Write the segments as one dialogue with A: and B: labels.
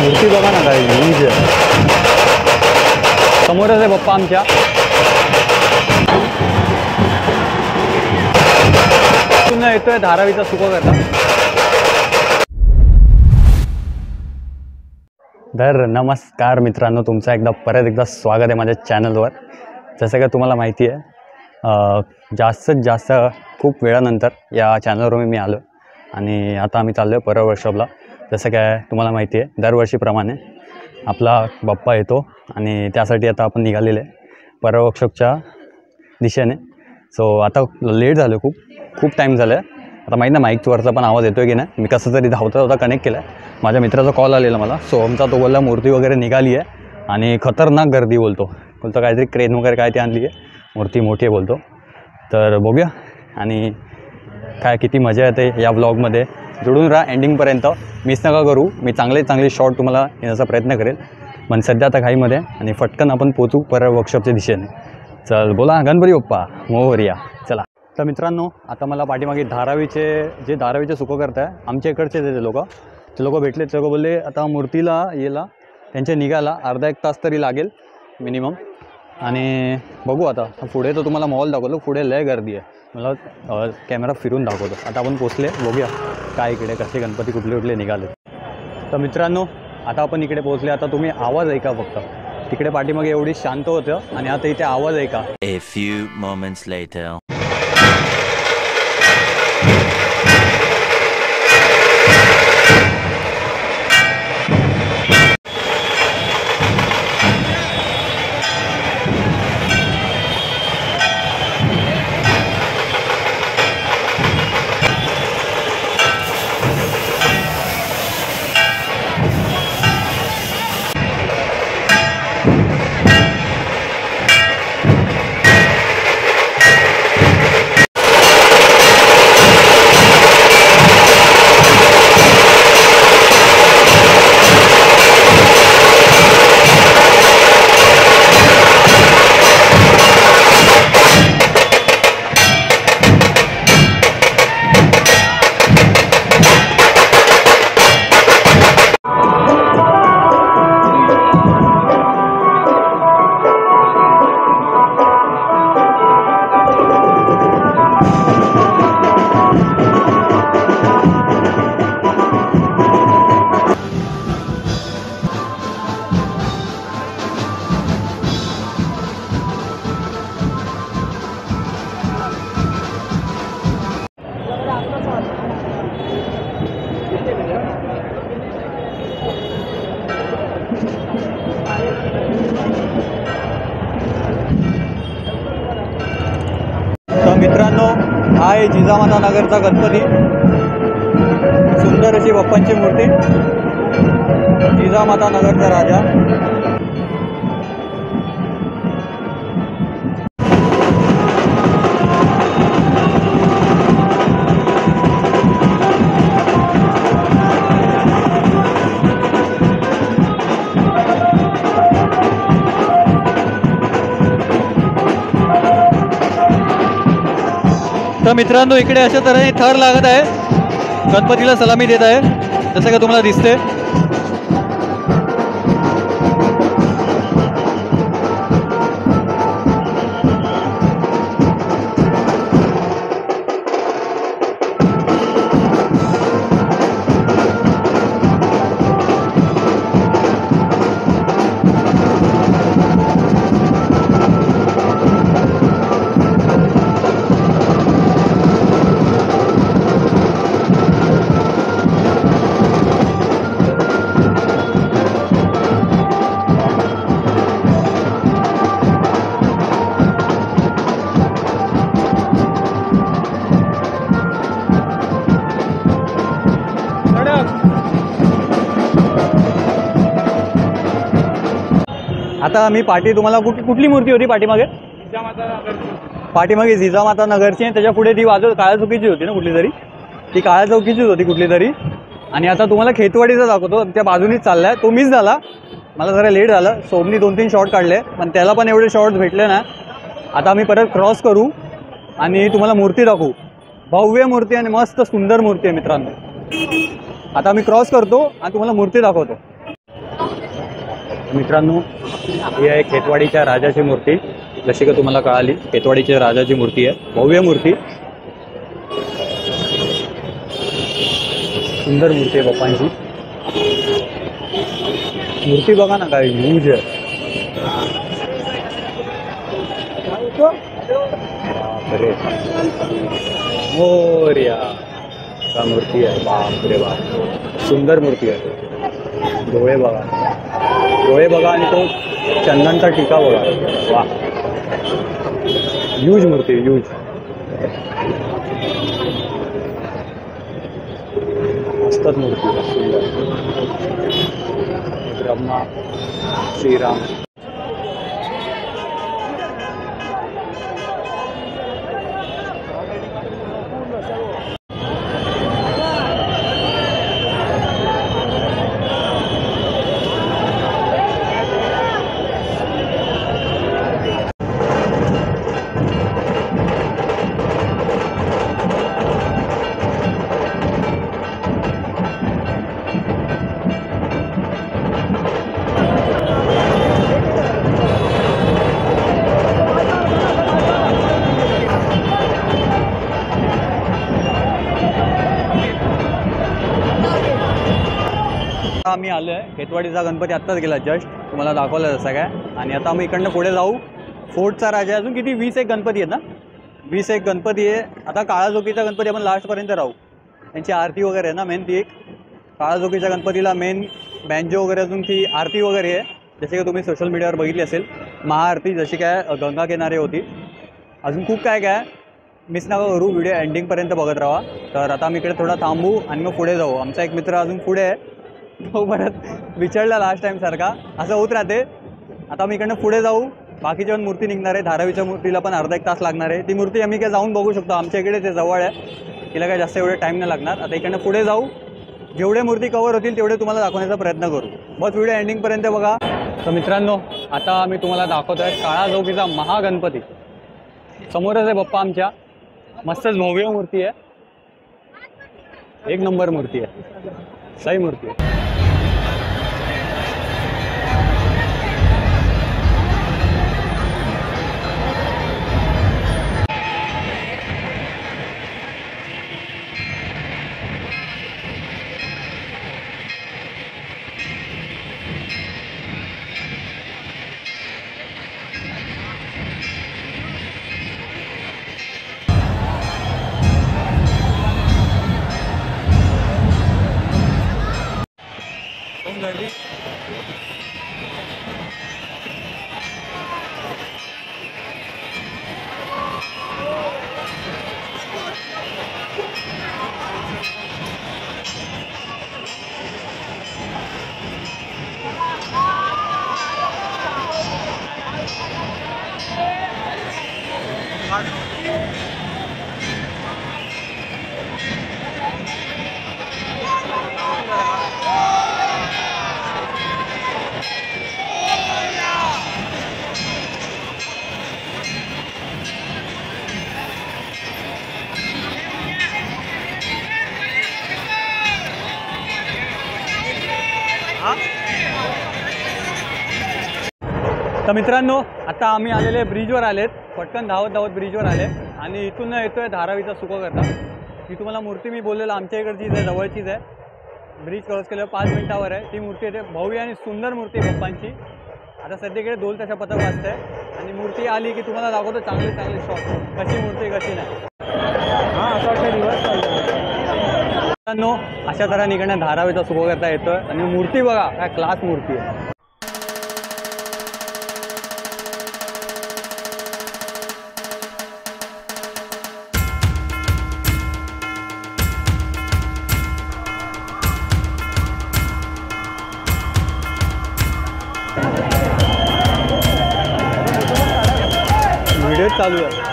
A: मूर्ती बघा ना काय यूज आहे. समोरच आहे बाप्पा आमच्या. पुन्हा येतोय धारावीचा सुखकर्ता. तर नमस्कार मित्रांनो, तुमचं परत एकदा स्वागत आहे माझ्या चॅनलवर. जसं का तुम्हाला माहिती आहे, जास्तीत जास्त खूप वेळानंतर या चॅनलवर मी आलो आणि आता आम्ही चाललो आहे परळ वर्कशॉपला. जसं काय तुम्हाला माहिती आहे, दरवर्षीप्रमाणे आपला बाप्पा येतो आणि त्यासाठी आता आपण निघालेले आहे परळ वर्कशॉपच्या दिशेने. सो आता लेट झालं, खूप टाईम झालं आहे. आता माहीत नाही माईकवरचा पण आवाज येतो आहे की नाही. मी कसं तरी धावता कनेक्ट केला आहे. माझ्या मित्राचा कॉल आलेला मला. सो आमचा तो बोलला मूर्ती वगैरे निघाली आहे आणि खतरनाक गर्दी बोलतो काहीतरी क्रेन वगैरे काय ती आणली आहे, मूर्ती मोठी आहे बोलतो. तर बघूया आणि काय किती मजा येते या ब्लॉगमध्ये. जुळून राहा एंडिंगपर्यंत, मिस नका करू. मी चांगले शॉर्ट तुम्हाला येण्याचा प्रयत्न करेल. पण सध्या आता घाईमध्ये आणि फटकन आपण पोचू परळ वर्कशॉपच्या दिशेने. चल बोला गणपती बाप्पा मोरया. चला. तर मित्रांनो, आता मला पाठीमागे धारावीचे सुखकर्ता आहे आमच्या इकडचे ते लोक भेटले. ते लोक बोलले आता मूर्तीला यायला त्यांच्या निघायला अर्धा एक तास तरी लागेल मिनिमम. आणि बघू आता पुढे तर तुम्हाला मॉल दाखवतो, पुढे लय गर्दी आहे. मला कॅमेरा फिरून दाखवतो. आता आपण पोचले, बघूया काय इकडे कसे गणपती कुठले निघाले. तर मित्रांनो, आता आपण इकडे पोचले. आता तुम्ही आवाज ऐका फक्त. तिकडे पाठीमागे एवढी शांत होतं आणि आता इथे आवाज ऐका.
B: A few moments later.
A: मित्रांनो, हा आहे जिजामाता नगरचा गणपती. सुंदर अशी बाप्पांची मूर्ती. जिजामाता नगरचा राजा. तर मित्रांनो, इकडे अशा तऱ्हेने थर लागत आहे, गणपतीला सलामी देत आहे, जसं का तुम्हाला दिसते. आता मी तुम्हाला कुठली मूर्ती होती पाठीमागे? पाठीमागे जिजामाता नगरची. त्याच्या पुढे ती बाजू काळ्या चौकीची होती ना कुठली तरी, ती काळ्या चौकीचीच होती कुठली तरी. आणि आता तुम्हाला खेतवाडीचा दाखवतो, त्या बाजूनीच चाललाय. तो मिस झाला, मला जरा लेट झालं. सोमनी 2-3 शॉट काढले, पण त्याला पण एवढे शॉट्स भेटले ना. आता आम्ही परत क्रॉस करू आणि तुम्हाला मूर्ती दाखवू. भव्य मूर्ती आणि मस्त सुंदर मूर्ती आहे मित्रांनो. आता आम्ही क्रॉस करतो आणि तुम्हाला मूर्ती दाखवतो. मित्रांनो, ही आहे खेतवाडीच्या राजाची मूर्ती. जशी का तुम्हाला कळाली, खेतवाडीच्या राजाची मूर्ती आहे, भव्य मूर्ती, सुंदर मूर्ती आहे बाप्पांची. मूर्ती बघा ना, काय ह्यूज आहे. बापरे, मोरया का मूर्ती आहे. बापरे बाप, सुंदर मूर्ती आहे. डोळे बघा, डोळे बघा आणि तो चंदनचा टीका बघा. वा, ह्यूज मूर्ती, ह्यूज. मस्तच मूर्ती आहे, सुंदर. ब्रह्मा, श्रीराम. आम्ही आलो आहे, खेतवाडीचा गणपती आत्ताच गेला, जस्ट तुम्हाला दाखवलं जसं काय. आणि आता आम्ही इकडनं पुढे जाऊ. फोर्टचा राजा, अजून किती 20 गणपती आहेत ना, 20 गणपती आहे. आता काळाजोगीचा गणपती आपण लास्टपर्यंत राहू. त्यांची आरती वगैरे आहे ना मेन, ती एक काळाजोगीच्या गणपतीला मेन बँजो वगैरे, अजून ती आरती वगैरे आहे. जसे की तुम्ही सोशल मीडियावर बघितली असेल, महाआरती जशी काय गंगा किनारे होती. अजून खूप काय काय, मिस नका करू, व्हिडिओ एंडिंगपर्यंत बघत राहा. तर आता आम्ही इकडे थोडा थांबू आणि मग पुढे जाऊ. आमचा एक मित्र अजून पुढे आहे, तो परत विचारला लास्ट टाइम सारखा, असं होत राहते. आता आम्ही इकडनं पुढे जाऊ. बाकीच्या पण मूर्ती निघणार आहे. धारावीच्या मूर्तीला पण अर्धा 1 तास लागणार आहे. ती मूर्ती आम्ही काय जाऊन बघू शकतो, आमच्या इकडे ते जवळ आहे, तिला काय जास्त एवढे टाईम नाही लागणार. आता इकडनं पुढे जाऊ, जेवढे मूर्ती कवर होतील तेवढे तुम्हाला दाखवण्याचा प्रयत्न करू. बस व्हिडिओ एंडिंगपर्यंत बघा. तर मित्रांनो, आता मी तुम्हाला दाखवतो आहे काळाजोगीचा महागणपती. समोरच आहे बाप्पा आमच्या, मस्तच भव्य मूर्ती आहे, एक नंबर मूर्ती आहे, सही मूर्ती आहे. तर मित्रांनो, आता आम्ही आलेले ब्रिजवर आलेत, पटकन धावत धावत ब्रिजवर आले आणि इथून येतोय धारावीचा सुखकर्ता. ही तुम्हाला मूर्ती मी बोललेलं आमच्या इकडचीच आहे, जवळचीच आहे. ब्रिज क्रॉस केल्यावर 5 मिनिटावर आहे. ती मूर्ती येते, भव्य आणि सुंदर मूर्ती बाप्पांची. आता सध्याकडे ढोल त्याच्या पथक वाजत आहे आणि मूर्ती आली की तुम्हाला दाखवतो चांगले चांगले शॉट, कशी मूर्ती कशी नाही. हां, असं वाटतं दिवस मित्रांनो, अशा तऱ्हेने इकडनं धारावीचा सुखकर्ता येतोय आणि मूर्ती बघा, काय क्लास मूर्ती आहे. व्हिडिओ चालू आहे.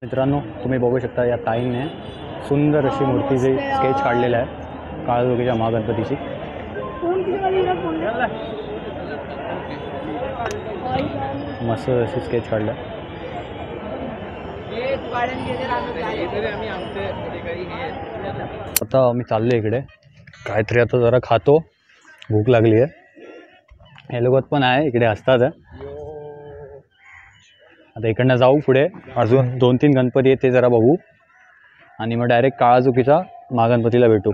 A: मित्रांनो, तुम्ही बघू शकता या ताईंने सुंदर अशी मूर्तीची स्केच काढलेलं आहे काळाजोगीच्या महागणपतीची. मस्त अशी स्केच काढलं. आता मी चाललो इकडे काहीतरी, आता जरा खातो, भूक लागली आहे. हे लोक पण आहे इकडे असतात. आता इकडनं जाऊ पुढे, अजून 2-3 गणपती आहेत ते जरा बघू आणि मग डायरेक्ट काळाचुकीचा महागणपतीला भेटू.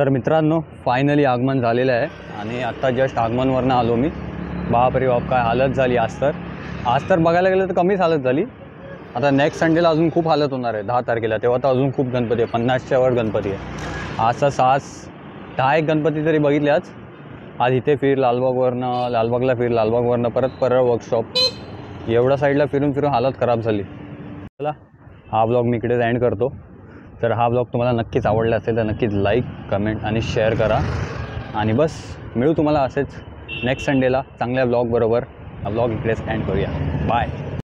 A: तर मित्रांनो फायनली आगमन झालेलं आहे आणि आत्ता जस्ट आगमनवरनं आलो मी. बापरे बाप काय हालत झाली आज तर बघायला गेलं तर कमीच हालत झाली. आता नेक्स्ट संडेला अजून खूप हालत होणार आहे 10 तारखेला. तेव्हा तर अजून खूप गणपती आहे, 50च्या वर गणपती आहे. आज 10 एक गणपती तरी बघितले आज इथे फिर लालबागला फिर लालबागवरनं परत वर्कशॉप, एवढ्या साईडला फिरून हालत खराब झाली. चला हा ब्लॉग मी इकडेच एंड करतो. तर हा ब्लॉग तुम्हाला नक्कीच आवडला असेल तर नक्कीच लाईक कमेंट आणि शेअर करा. आणि बस मिळू तुम्हाला असेच नेक्स्ट संडेला चांगल्या ब्लॉग बरोबर. हा ब्लॉग इकडेच एंड करूया. बाय.